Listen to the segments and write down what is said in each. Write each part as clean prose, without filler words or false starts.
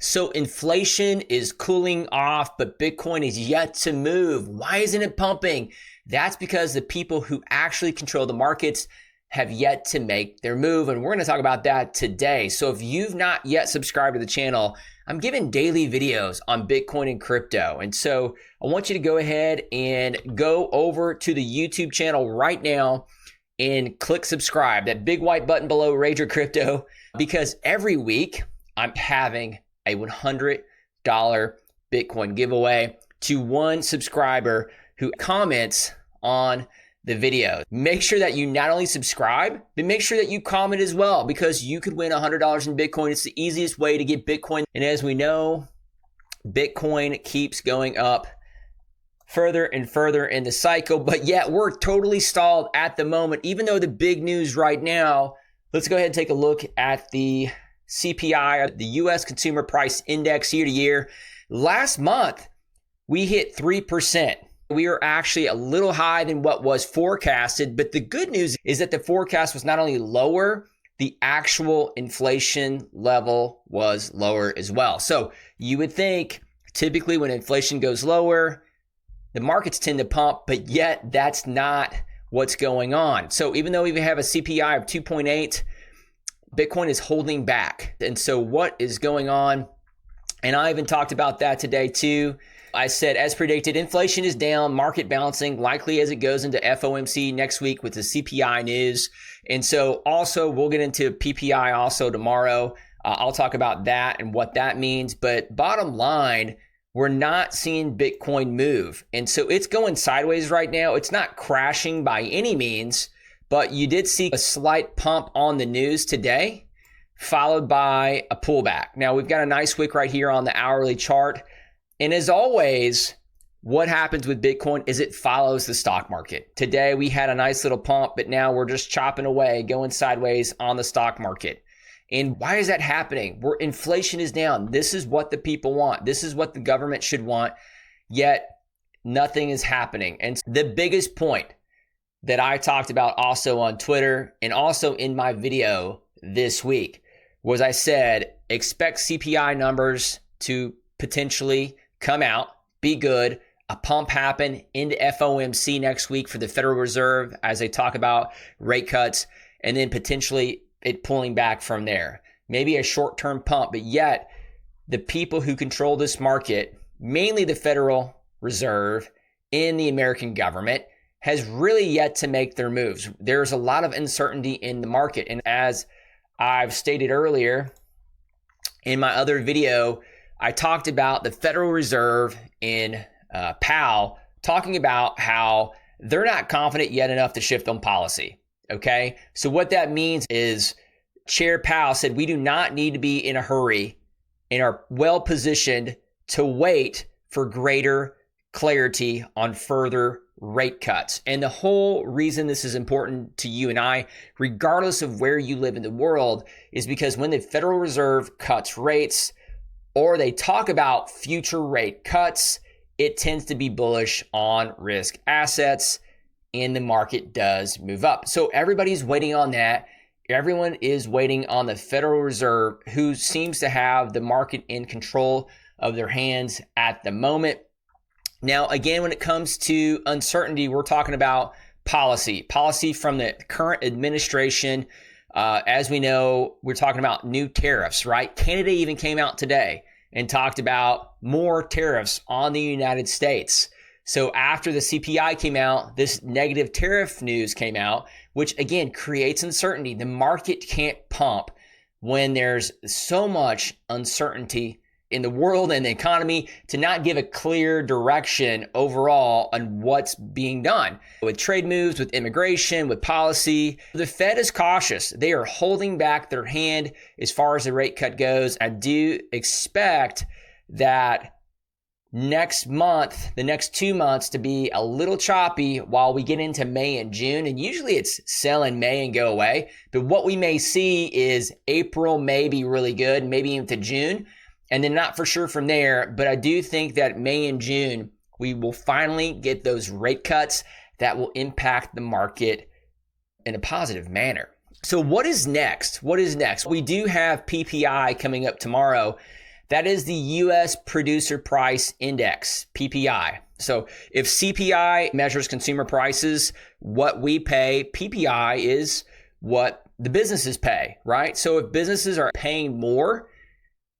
So inflation is cooling off, but Bitcoin is yet to move. Why isn't it pumping? That's because the people who actually control the markets have yet to make their move. And we're going to talk about that today. So if you've not yet subscribed to the channel, I'm giving daily videos on Bitcoin and crypto. And so I want you to go ahead and go over to the YouTube channel right now and click subscribe, that big white button below, Rage Your Crypto, because every week I'm having a $100 Bitcoin giveaway to one subscriber who comments on the video. Make sure that you not only subscribe, but make sure that you comment as well, because you could win $100 in Bitcoin. It's the easiest way to get Bitcoin. And as we know, Bitcoin keeps going up further and further in the cycle, but yet we're totally stalled at the moment. Even though the big news right now, let's go ahead and take a look at the CPI, the US Consumer Price Index year to year. Last month, we hit 3%. We are actually a little high than what was forecasted, but the good news is that the forecast was not only lower, the actual inflation level was lower as well. So you would think typically when inflation goes lower, the markets tend to pump, but yet that's not what's going on. So even though we have a CPI of 2.8, Bitcoin is holding back. And so what is going on? And I even talked about that today too. I said, as predicted, inflation is down, market bouncing, likely as it goes into FOMC next week with the CPI news. And so also we'll get into PPI also tomorrow. I'll talk about that and what that means. But bottom line, we're not seeing Bitcoin move. And so it's going sideways right now. It's not crashing by any means, but you did see a slight pump on the news today, followed by a pullback. Now we've got a nice wick right here on the hourly chart. And as always, what happens with Bitcoin is it follows the stock market. Today, we had a nice little pump, but now we're just chopping away, going sideways on the stock market. And why is that happening? Where inflation is down. This is what the people want. This is what the government should want, yet nothing is happening. And the biggest point that I talked about also on Twitter and also in my video this week was I said, expect CPI numbers to potentially come out, be good, a pump happen into FOMC next week for the Federal Reserve as they talk about rate cuts, and then potentially it pulling back from there. Maybe a short-term pump, but yet the people who control this market, mainly the Federal Reserve in the American government, has really yet to make their moves. There's a lot of uncertainty in the market. And as I've stated earlier in my other video, I talked about the Federal Reserve in Powell talking about how they're not confident yet enough to shift on policy. Okay. So what that means is Chair Powell said, we do not need to be in a hurry and are well positioned to wait for greater clarity on further rate cuts. And the whole reason this is important to you and I, regardless of where you live in the world, is because when the Federal Reserve cuts rates, or they talk about future rate cuts, it tends to be bullish on risk assets, and the market does move up. So everybody's waiting on that. Everyone is waiting on the Federal Reserve, who seems to have the market in control of their hands at the moment. Now, again, when it comes to uncertainty, we're talking about policy from the current administration. As we know, we're talking about new tariffs, right? Canada even came out today and talked about more tariffs on the United States. So after the CPI came out, this negative tariff news came out, which again creates uncertainty. The market can't pump when there's so much uncertainty in the world and the economy to not give a clear direction overall on what's being done. With trade moves, with immigration, with policy, the Fed is cautious. They are holding back their hand as far as the rate cut goes. I do expect that next month, the next 2 months, to be a little choppy while we get into May and June. And usually it's sell in May and go away. But what we may see is April may be really good, maybe into June. And then not for sure from there, but I do think that May and June, we will finally get those rate cuts that will impact the market in a positive manner. So what is next? What is next? We do have PPI coming up tomorrow, That is the U.S. Producer Price Index, PPI. So if CPI measures consumer prices, what we pay, PPI is what the businesses pay, right? So if businesses are paying more,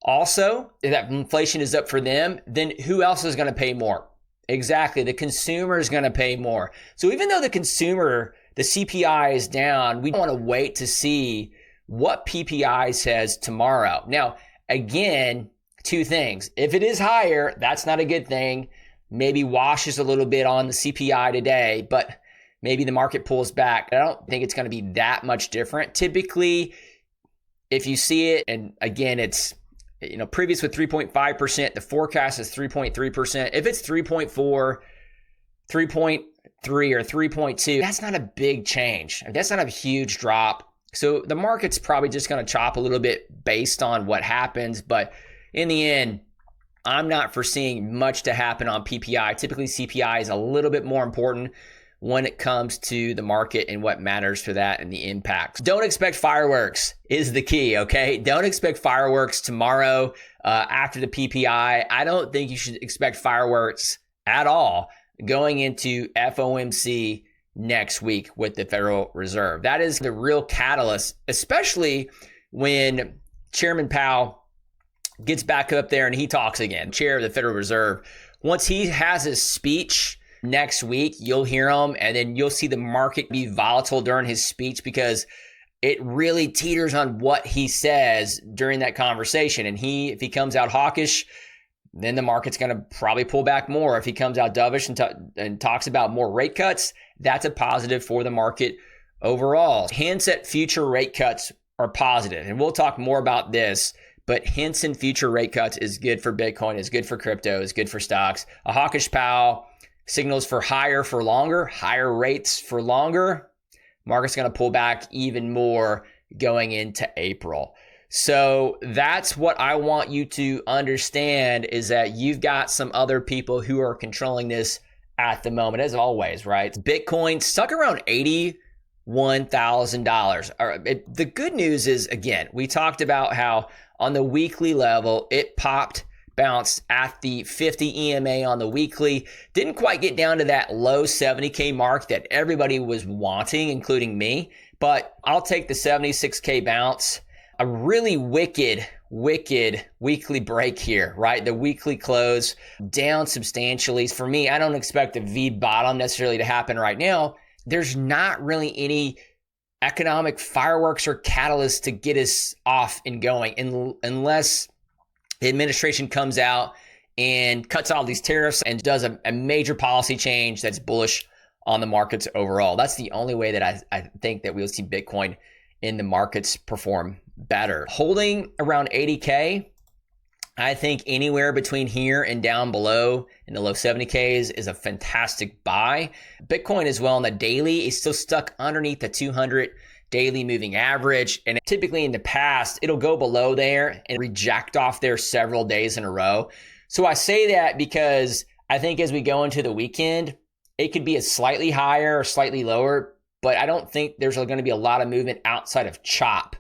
also, if that inflation is up for them, then who else is going to pay more? Exactly. The consumer is going to pay more. So even though the CPI is down, we don't want to wait to see what PPI says tomorrow. Now, again, two things. If it is higher, that's not a good thing. Maybe washes a little bit on the CPI today, but maybe the market pulls back. I don't think it's going to be that much different. Typically, if you see it, and again, it's previous with 3.5%, the forecast is 3.3%. If it's 3.4, 3.3, or 3.2, that's not a big change. That's not a huge drop. So the market's probably just going to chop a little bit based on what happens. But in the end, I'm not foreseeing much to happen on PPI. Typically, CPI is a little bit more important when it comes to the market and what matters for that and the impacts. Don't expect fireworks is the key, okay? Don't expect fireworks tomorrow after the PPI. I don't think you should expect fireworks at all going into FOMC next week with the Federal Reserve. That is the real catalyst, especially when Chairman Powell gets back up there and he talks again, Chair of the Federal Reserve. Once he has his speech next week, you'll hear him, and then you'll see the market be volatile during his speech because it really teeters on what he says during that conversation. And if he comes out hawkish, then the market's going to probably pull back more. If he comes out dovish and talks about more rate cuts, that's a positive for the market overall. Hints at future rate cuts are positive, and we'll talk more about this. But hints in future rate cuts is good for Bitcoin, is good for crypto, is good for stocks. A hawkish Powell signals for higher for longer, higher rates for longer. Market's going to pull back even more going into April. So that's what I want you to understand, is that you've got some other people who are controlling this at the moment, as always, right? Bitcoin stuck around $81,000. The good news is, again, we talked about how on the weekly level, it bounced at the 50 EMA on the weekly. Didn't quite get down to that low 70K mark that everybody was wanting, including me. But I'll take the 76K bounce. A really wicked weekly break here, right? The weekly close down substantially. For me, I don't expect a V bottom necessarily to happen right now. There's not really any economic fireworks or catalysts to get us off and going unless the administration comes out and cuts all these tariffs and does a major policy change that's bullish on the markets overall. That's the only way that I think that we'll see Bitcoin in the markets perform better. Holding around 80K, I think anywhere between here and down below in the low 70Ks is a fantastic buy. Bitcoin as well on the daily is still stuck underneath the 200 daily moving average. And typically in the past, it'll go below there and reject off there several days in a row. So I say that because I think as we go into the weekend, it could be a slightly higher or slightly lower, but I don't think there's going to be a lot of movement outside of chop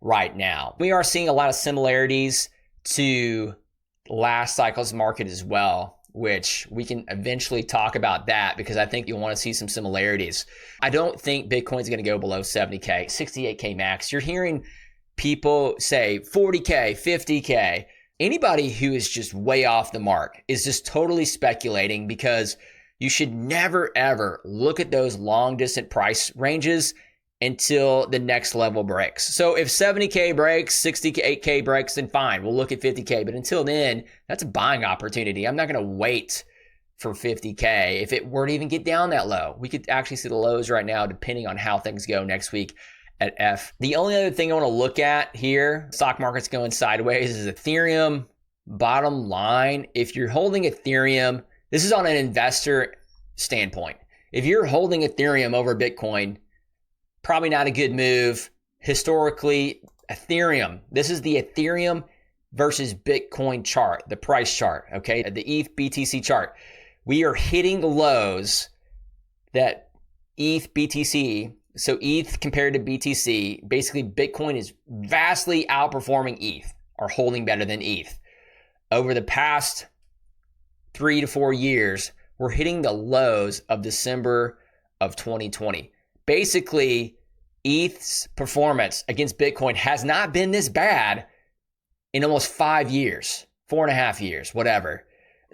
right now. We are seeing a lot of similarities to last cycle's market as well, which we can eventually talk about that because I think you'll want to see some similarities. I don't think Bitcoin's going to go below 70K, 68K max. You're hearing people say 40K, 50K. Anybody who is just way off the mark is just totally speculating, because you should never, ever look at those long distant price ranges until the next level breaks. So if 70K breaks, 68K breaks, then fine, we'll look at 50K. But until then, that's a buying opportunity. I'm not going to wait for 50K. If it were to even get down that low, we could actually see the lows right now, depending on how things go next week at F. The only other thing I want to look at here, stock market's going sideways, is Ethereum. Bottom line, if you're holding Ethereum, this is on an investor standpoint. If you're holding Ethereum over Bitcoin, probably not a good move. Historically, Ethereum, this is the Ethereum versus Bitcoin chart, the price chart, okay? The ETH BTC chart. We are hitting lows that ETH BTC, so ETH compared to BTC, basically Bitcoin is vastly outperforming ETH or holding better than ETH. over the past 3 to 4 years, we're hitting the lows of December of 2020. Basically, ETH's performance against Bitcoin has not been this bad in almost 5 years, 4.5 years, whatever.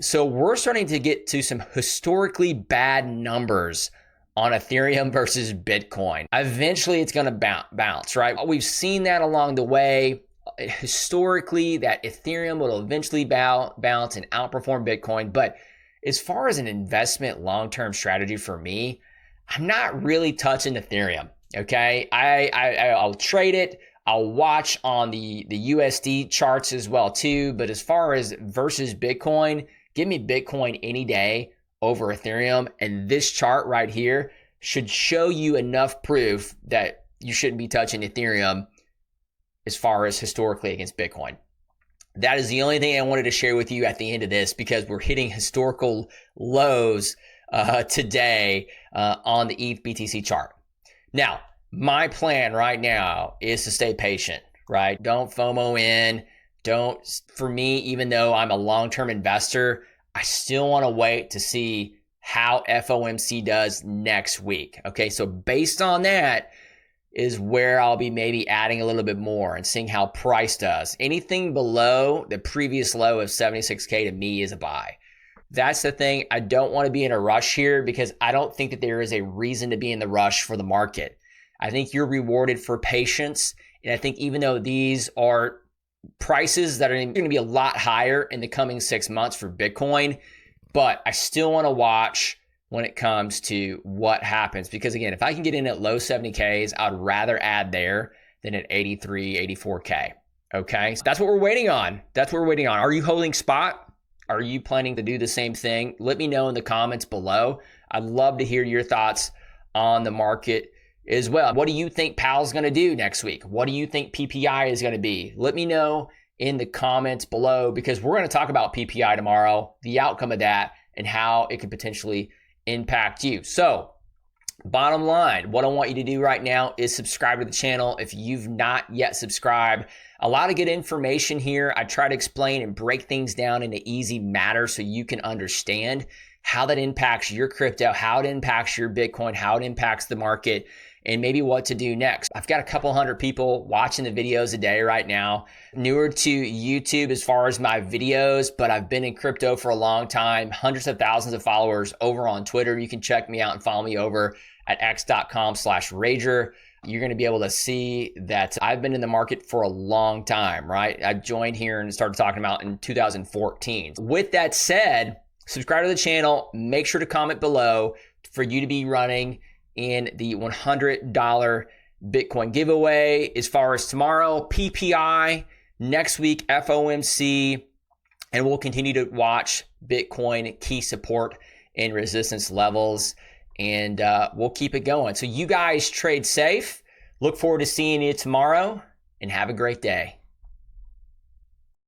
So we're starting to get to some historically bad numbers on Ethereum versus Bitcoin. Eventually, it's going to bounce, right? We've seen that along the way. Historically, that Ethereum will eventually bounce and outperform Bitcoin. But as far as an investment long-term strategy for me, I'm not really touching Ethereum, okay? I'll trade it. I'll watch on the USD charts as well too. But as far as versus Bitcoin, give me Bitcoin any day over Ethereum. And this chart right here should show you enough proof that you shouldn't be touching Ethereum as far as historically against Bitcoin. That is the only thing I wanted to share with you at the end of this, because we're hitting historical lows today on the ETH BTC chart. Now, my plan right now is to stay patient, right? Don't FOMO in. For me, even though I'm a long-term investor, I still want to wait to see how FOMC does next week. Okay, so based on that is where I'll be maybe adding a little bit more and seeing how price does. Anything below the previous low of 76K to me is a buy. That's the thing. I don't want to be in a rush here, because I don't think that there is a reason to be in the rush for the market. I think you're rewarded for patience. And I think even though these are prices that are going to be a lot higher in the coming 6 months for Bitcoin, but I still want to watch when it comes to what happens. Because again, if I can get in at low 70Ks, I'd rather add there than at 83, 84K. Okay, so that's what we're waiting on. Are you holding spot? Are you planning to do the same thing? Let me know in the comments below. I'd love to hear your thoughts on the market as well. What do you think Powell's going to do next week? What do you think PPI is going to be? Let me know in the comments below, because we're going to talk about PPI tomorrow, the outcome of that, and how it could potentially impact you. So bottom line, what I want you to do right now is subscribe to the channel if you've not yet subscribed. A lot of good information here. I try to explain and break things down into easy matter so you can understand how that impacts your crypto, how it impacts your Bitcoin, how it impacts the market, and maybe what to do next. I've got a couple hundred people watching the videos a day right now. Newer to YouTube as far as my videos, but I've been in crypto for a long time. Hundreds of thousands of followers over on Twitter. You can check me out and follow me over at x.com/Rager. You're going to be able to see that I've been in the market for a long time, right? I joined here and started talking about in 2014. With that said, subscribe to the channel. Make sure to comment below for you to be running in the $100 Bitcoin giveaway. As far as tomorrow, PPI, next week, FOMC, and we'll continue to watch Bitcoin key support and resistance levels, and we'll keep it going. So you guys trade safe. Look forward to seeing you tomorrow, and have a great day.